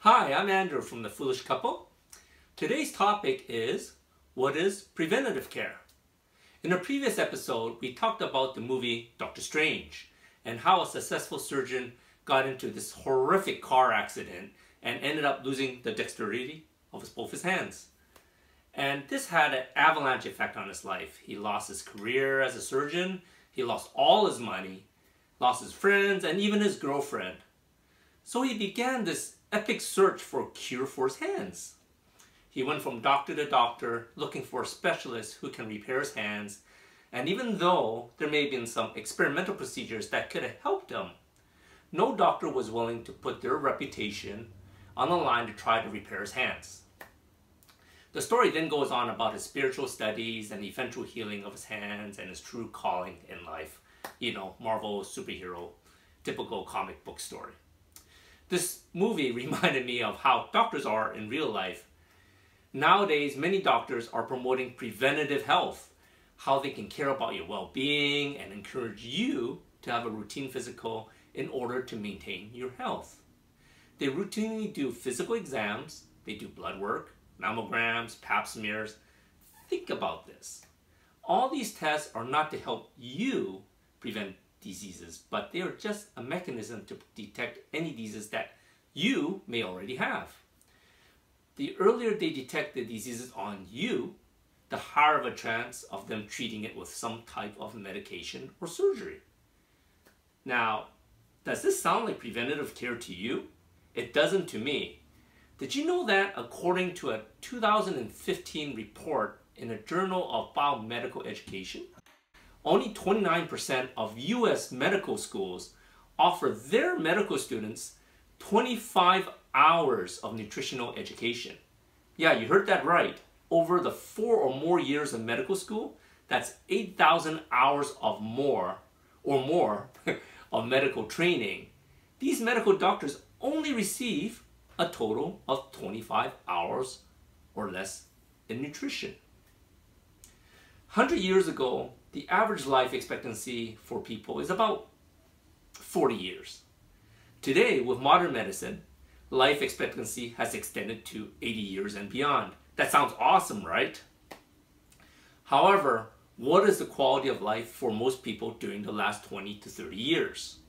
Hi, I'm Andrew from The Foolish Couple. Today's topic is, what is preventative care? In a previous episode, we talked about the movie Doctor Strange and how a successful surgeon got into this horrific car accident and ended up losing the dexterity of both his hands. And this had an avalanche effect on his life. He lost his career as a surgeon, he lost all his money, lost his friends, and even his girlfriend. So he began this epic search for a cure for his hands. He went from doctor to doctor looking for a specialist who can repair his hands, and even though there may have been some experimental procedures that could have helped him, no doctor was willing to put their reputation on the line to try to repair his hands. The story then goes on about his spiritual studies and eventual healing of his hands and his true calling in life. You know, Marvel superhero, typical comic book story. This movie reminded me of how doctors are in real life. Nowadays, many doctors are promoting preventative health, how they can care about your well-being and encourage you to have a routine physical in order to maintain your health. They routinely do physical exams, they do blood work, mammograms, pap smears. Think about this. All these tests are not to help you prevent diseases, but they are just a mechanism to detect any diseases that you may already have. The earlier they detect the diseases on you, the higher of a chance of them treating it with some type of medication or surgery. Now, does this sound like preventative care to you? It doesn't to me. Did you know that according to a 2015 report in a Journal of Biomedical Education, only 29% of US medical schools offer their medical students 25 hours of nutritional education. Yeah, you heard that right. Over the 4 or more years of medical school, that's 8,000 hours of more of medical training. These medical doctors only receive a total of 25 hours or less in nutrition. 100 years ago, the average life expectancy for people is about 40 years. Today, with modern medicine, life expectancy has extended to 80 years and beyond. That sounds awesome, right? However, what is the quality of life for most people during the last 20 to 30 years?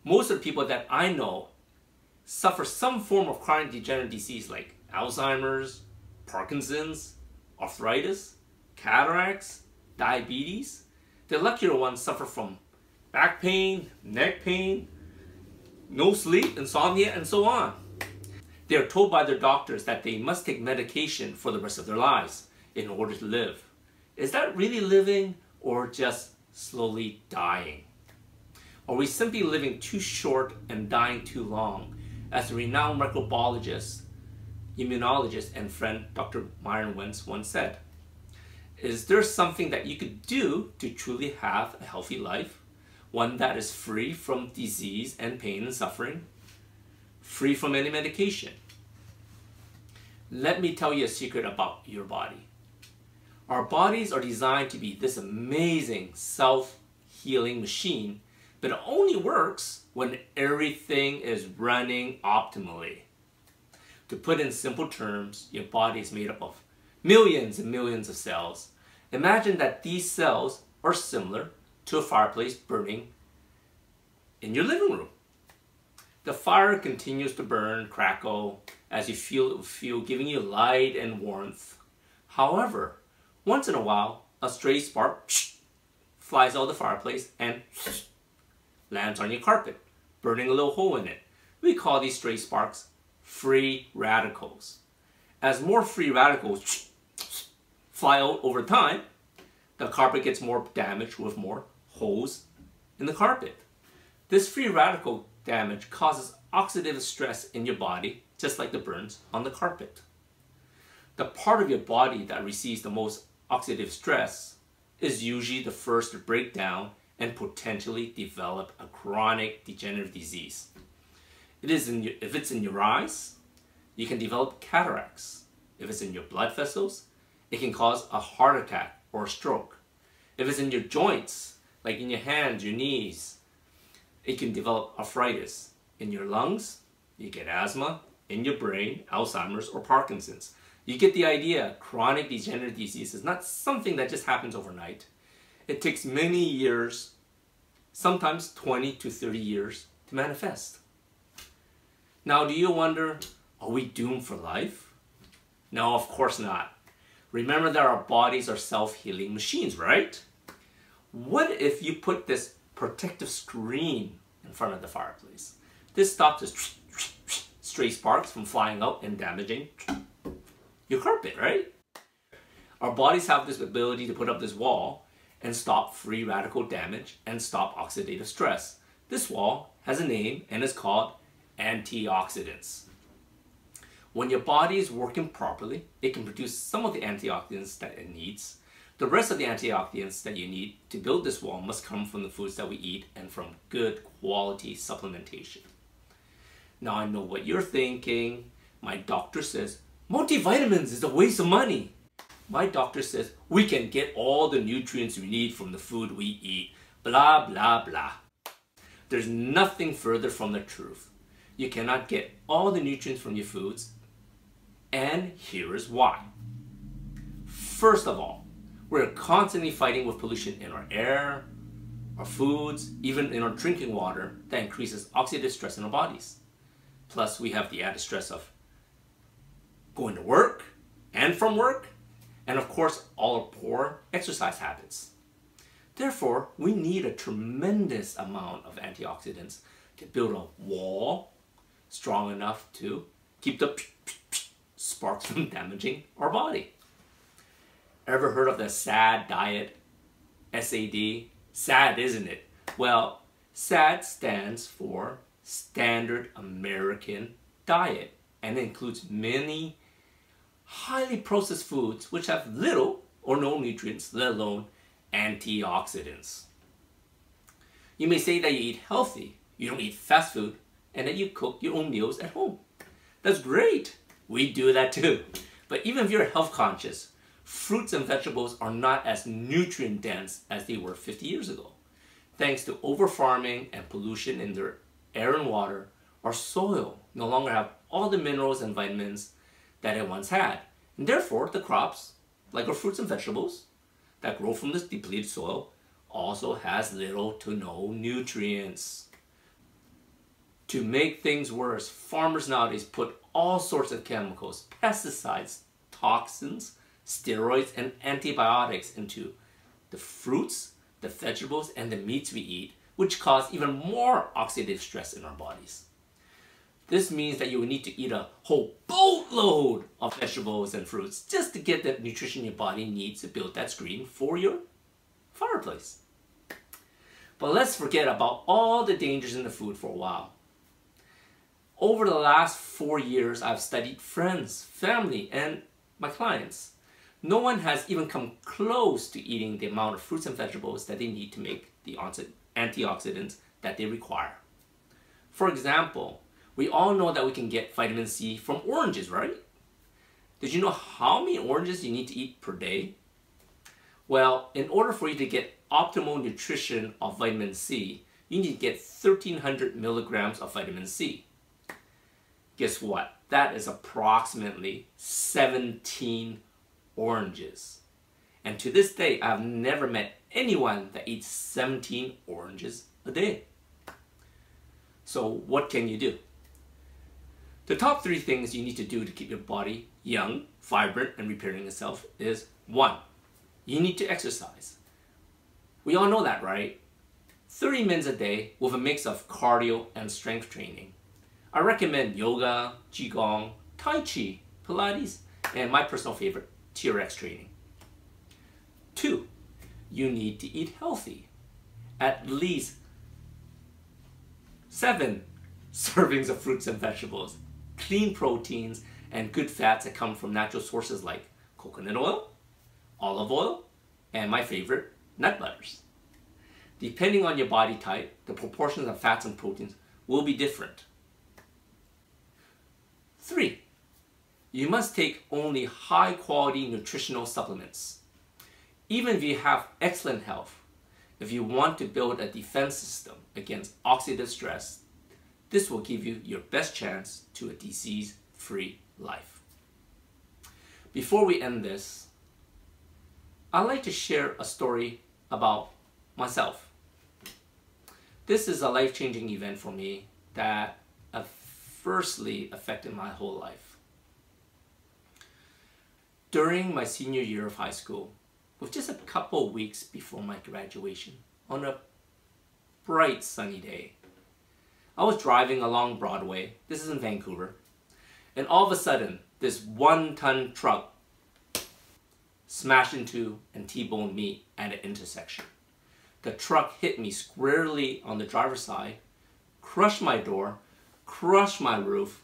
Most of the people that I know suffer some form of chronic degenerative disease like Alzheimer's, Parkinson's, arthritis, cataracts, diabetes. The luckier ones suffer from back pain, neck pain, no sleep, insomnia, and so on. They are told by their doctors that they must take medication for the rest of their lives in order to live. Is that really living or just slowly dying? Are we simply living too short and dying too long? As the renowned microbiologist, immunologist, and friend Dr. Myron Wentz once said, is there something that you could do to truly have a healthy life? One that is free from disease and pain and suffering? Free from any medication? Let me tell you a secret about your body. Our bodies are designed to be this amazing self-healing machine, but it only works when everything is running optimally. To put in simple terms, your body is made up of millions and millions of cells. Imagine that these cells are similar to a fireplace burning in your living room. The fire continues to burn, crackle, as you feel giving you light and warmth. However, once in a while, a stray spark flies out of the fireplace and lands on your carpet, burning a little hole in it. We call these stray sparks free radicals. As more free radicals fly out over time, the carpet gets more damaged with more holes in the carpet. This free radical damage causes oxidative stress in your body, just like the burns on the carpet. The part of your body that receives the most oxidative stress is usually the first to break down and potentially develop a chronic degenerative disease. If it's in your eyes, you can develop cataracts. If it's in your blood vessels, it can cause a heart attack or a stroke. If it's in your joints, like in your hands, your knees, it can develop arthritis. In your lungs, you get asthma, in your brain, Alzheimer's, or Parkinson's. You get the idea. Chronic degenerative disease is not something that just happens overnight. It takes many years, sometimes 20 to 30 years, to manifest. Now, do you wonder, are we doomed for life? No, of course not. Remember that our bodies are self-healing machines, right? What if you put this protective screen in front of the fireplace? This stops the stray sparks from flying out and damaging your carpet, right? Our bodies have this ability to put up this wall and stop free radical damage and stop oxidative stress. This wall has a name and is called antioxidants. When your body is working properly, it can produce some of the antioxidants that it needs. The rest of the antioxidants that you need to build this wall must come from the foods that we eat and from good quality supplementation. Now I know what you're thinking. My doctor says multivitamins is a waste of money. My doctor says we can get all the nutrients we need from the food we eat. Blah, blah, blah. There's nothing further from the truth. You cannot get all the nutrients from your foods, and here is why. First of all, we're constantly fighting with pollution in our air, our foods, even in our drinking water that increases oxidative stress in our bodies. Plus, we have the added stress of going to work and from work, and of course, all our poor exercise habits. Therefore, we need a tremendous amount of antioxidants to build a wall strong enough to keep the sparks from damaging our body. Ever heard of the SAD diet? SAD? SAD, isn't it? Well, SAD stands for Standard American Diet and includes many highly processed foods which have little or no nutrients, let alone antioxidants. You may say that you eat healthy, you don't eat fast food, and that you cook your own meals at home. That's great. We do that too. But even if you're health conscious, fruits and vegetables are not as nutrient dense as they were 50 years ago. Thanks to over-farming and pollution in their air and water, our soil no longer have all the minerals and vitamins that it once had. And therefore, the crops, like our fruits and vegetables, that grow from this depleted soil also has little to no nutrients. To make things worse, farmers nowadays put all sorts of chemicals, pesticides, toxins, steroids, and antibiotics into the fruits, the vegetables, and the meats we eat, which cause even more oxidative stress in our bodies. This means that you will need to eat a whole boatload of vegetables and fruits just to get the nutrition your body needs to build that screen for your fireplace. But let's forget about all the dangers in the food for a while. Over the last 4 years, I've studied friends, family, and my clients. No one has even come close to eating the amount of fruits and vegetables that they need to make the antioxidants that they require. For example, we all know that we can get vitamin C from oranges, right? Did you know how many oranges you need to eat per day? Well, in order for you to get optimal nutrition of vitamin C, you need to get 1,300 milligrams of vitamin C. Guess what? That is approximately 17 oranges. And to this day, I've never met anyone that eats 17 oranges a day. So what can you do? The top 3 things you need to do to keep your body young, vibrant, and repairing itself is 1. You need to exercise. We all know that, right? 30 minutes a day with a mix of cardio and strength training. I recommend yoga, qigong, tai chi, Pilates, and my personal favorite, TRX training. 2. You need to eat healthy. At least 7 servings of fruits and vegetables, clean proteins, and good fats that come from natural sources like coconut oil, olive oil, and my favorite, nut butters. Depending on your body type, the proportions of fats and proteins will be different. 3. You must take only high-quality nutritional supplements. Even if you have excellent health, if you want to build a defense system against oxidative stress, This will give you your best chance to a disease-free life. Before we end this, I'd like to share a story about myself. This is a life-changing event for me that firstly affected my whole life. During my senior year of high school, with just a couple weeks before my graduation, on a bright sunny day, I was driving along Broadway, this is in Vancouver, and all of a sudden, this 1-ton truck smashed into and T-boned me at an intersection. The truck hit me squarely on the driver's side, crushed my door, crushed my roof,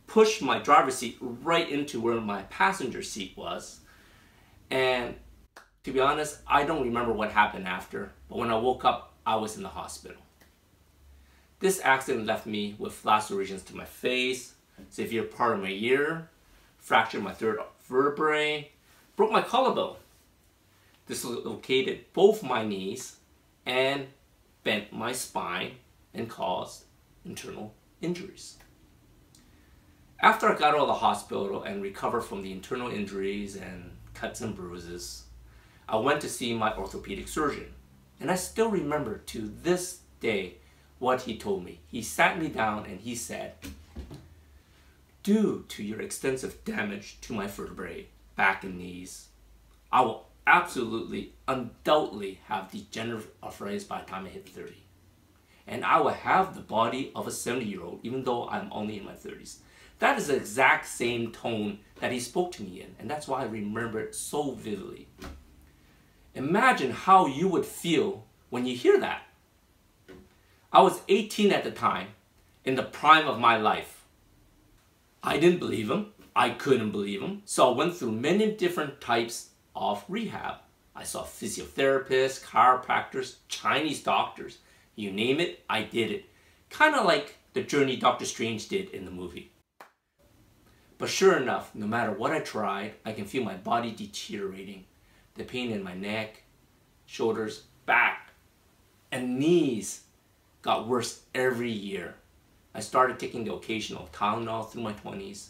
pushed my driver's seat right into where my passenger seat was. And to be honest, I don't remember what happened after, but when I woke up, I was in the hospital. This accident left me with lacerations to my face, severe part of my ear, fractured my third vertebrae, broke my collarbone, dislocated both my knees, and bent my spine and caused internal injuries. After I got out of the hospital and recovered from the internal injuries and cuts and bruises, I went to see my orthopedic surgeon. And I still remember to this day what he told me. He sat me down and he said, "Due to your extensive damage to my vertebrae, back and knees, I will absolutely, undoubtedly have degenerative arthritis by the time I hit 30. And I will have the body of a 70-year-old even though I'm only in my 30s. That is the exact same tone that he spoke to me in, and that's why I remember it so vividly. Imagine how you would feel when you hear that. I was 18 at the time, in the prime of my life. I didn't believe him. I couldn't believe him. So I went through many different types of rehab. I saw physiotherapists, chiropractors, Chinese doctors. You name it, I did it. Kind of like the journey Dr. Strange did in the movie. But sure enough, no matter what I tried, I can feel my body deteriorating. The pain in my neck, shoulders, back, and knees got worse every year. I started taking the occasional Tylenol through my 20s.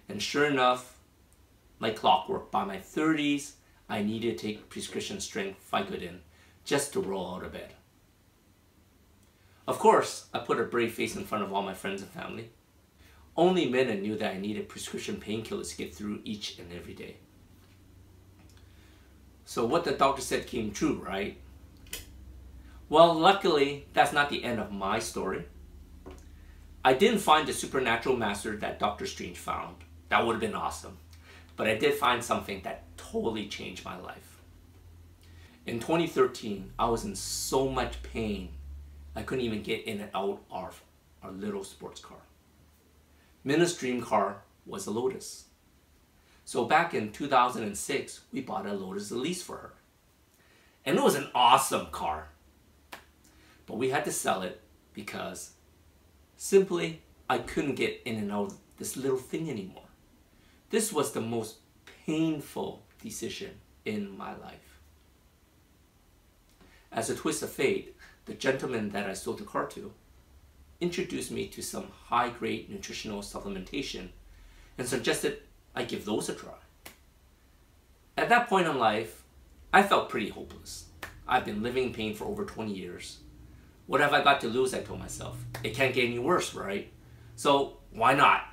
And sure enough, like clockwork, by my 30s, I needed to take prescription strength Vicodin just to roll out of bed. Of course, I put a brave face in front of all my friends and family. Only minute knew that I needed prescription painkillers to get through each and every day. So what the doctor said came true, right? Well, luckily, that's not the end of my story. I didn't find the supernatural master that Dr. Strange found. That would have been awesome. But I did find something that totally changed my life. In 2013, I was in so much pain, I couldn't even get in and out of our little sports car. Minna's dream car was a Lotus. So back in 2006, we bought a Lotus Elise for her. And it was an awesome car. But we had to sell it because simply I couldn't get in and out of this little thing anymore. This was the most painful decision in my life. As a twist of fate, the gentleman that I sold the car to introduced me to some high-grade nutritional supplementation and suggested I give those a try. At that point in life, I felt pretty hopeless. I've been living in pain for over 20 years. What have I got to lose, I told myself. It can't get any worse, right? So why not?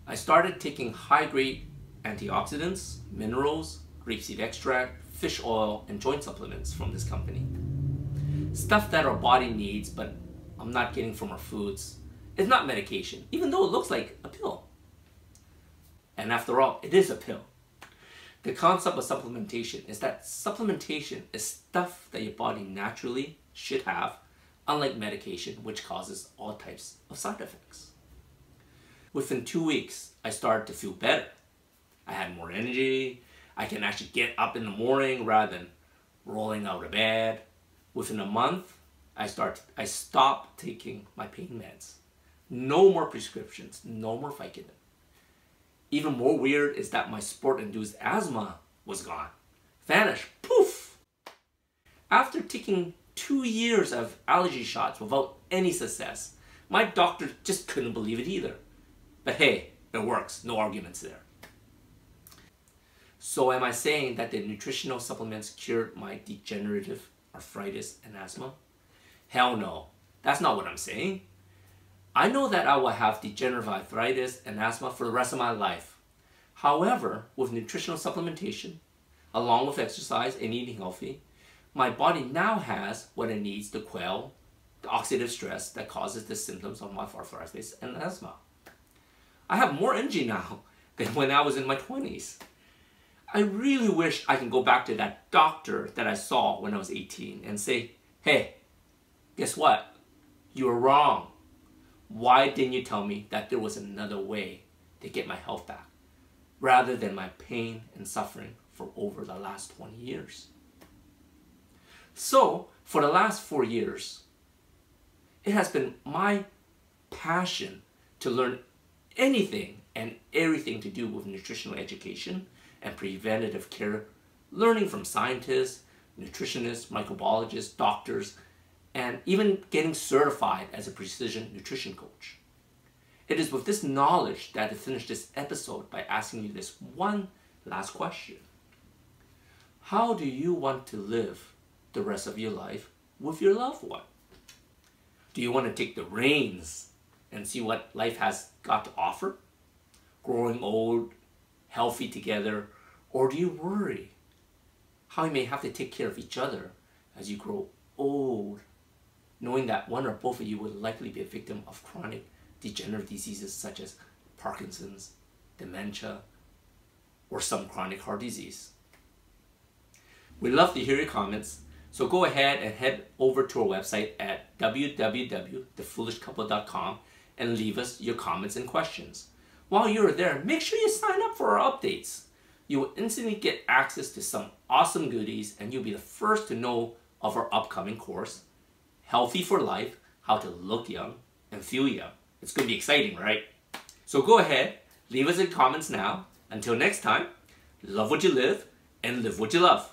I started taking high-grade antioxidants, minerals, grapeseed extract, fish oil, and joint supplements from this company. Stuff that our body needs, but I'm not getting from our foods. It's not medication, even though it looks like a pill. And after all, it is a pill. The concept of supplementation is that supplementation is stuff that your body naturally should have, unlike medication, which causes all types of side effects. Within 2 weeks, I started to feel better. I had more energy. I can actually get up in the morning rather than rolling out of bed. Within a month, I stopped taking my pain meds. No more prescriptions, no more Vicodin. Even more weird is that my sport-induced asthma was gone. Vanished, poof! After taking 2 years of allergy shots without any success. My doctor just couldn't believe it either. But hey, it works. No arguments there. So am I saying that the nutritional supplements cured my degenerative arthritis and asthma? Hell no. That's not what I'm saying. I know that I will have degenerative arthritis and asthma for the rest of my life. However, with nutritional supplementation, along with exercise and eating healthy, my body now has what it needs to quell the oxidative stress that causes the symptoms of my arthritis and asthma. I have more energy now than when I was in my 20s. I really wish I can go back to that doctor that I saw when I was 18 and say, hey, guess what? You were wrong. Why didn't you tell me that there was another way to get my health back, rather than my pain and suffering for over the last 20 years? So, for the last 4 years, it has been my passion to learn anything and everything to do with nutritional education and preventative care, learning from scientists, nutritionists, microbiologists, doctors, and even getting certified as a precision nutrition coach. It is with this knowledge that I finish this episode by asking you this one last question. How do you want to live the rest of your life with your loved one? Do you want to take the reins and see what life has got to offer? Growing old, healthy together, or do you worry how you may have to take care of each other as you grow old, knowing that one or both of you will likely be a victim of chronic degenerative diseases such as Parkinson's, dementia, or some chronic heart disease? We'd love to hear your comments, so go ahead and head over to our website at www.thefoolishcouple.com and leave us your comments and questions. While you're there, make sure you sign up for our updates. You will instantly get access to some awesome goodies, and you'll be the first to know of our upcoming course, Healthy for Life, How to Look Young and Feel Young. It's going to be exciting, right? So go ahead, leave us your comments now. Until next time, love what you live and live what you love.